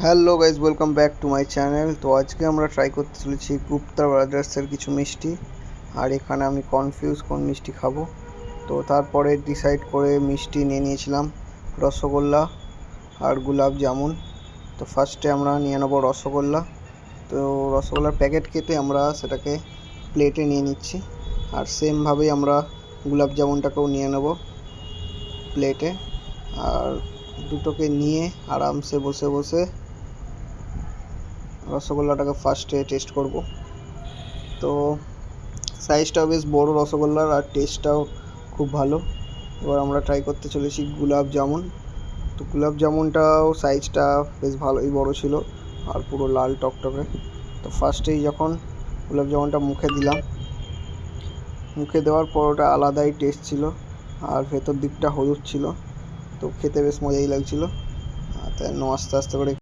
Hello guys, welcome back to my channel. তো আজকে আমরা ট্রাই করতে চলেছি গুপ্তা ব্রাদার্সের কিছু মিষ্টি। আর এখানে আমি কনফিউজ কোন মিষ্টি খাবো। তো তারপরে ডিসাইড করে মিষ্টি নিয়ে নিয়েছিলাম রসগোল্লা আর গুলাব জামুন। তো ফার্স্টে আমরা নিয়ে নেবো রসগোল্লা। তো রসগোল্লার প্যাকেট কেটে আমরা সেটাকে প্লেটে নিয়ে নিচ্ছি। আর সেমভাবেই আমরা গুলাব জামুনটাকেও নিয়ে নেব প্লেটে। আর দুটোকে নিয়ে আরামসে বসে বসে রসগোল্লাটাকে ফার্স্টে টেস্ট করব। তো সাইজটাও বেশ বড় রসগোল্লার, আর টেস্টটাও খুব ভালো। এবার আমরা ট্রাই করতে চলেছি গুলাব জামুন। তো গুলাব জামুনটাও সাইজটা বেশ ভালোই বড় ছিল আর পুরো লাল টকটকে। তো ফার্স্টেই যখন গুলাব জামুনটা মুখে দিলাম, মুখে দেওয়ার পর ওটা আলাদাই টেস্ট ছিল, আর ভেতর দিকটা হলুদ ছিল। তো খেতে বেশ মজাই লাগছিলো। তাই আস্তে আস্তে করে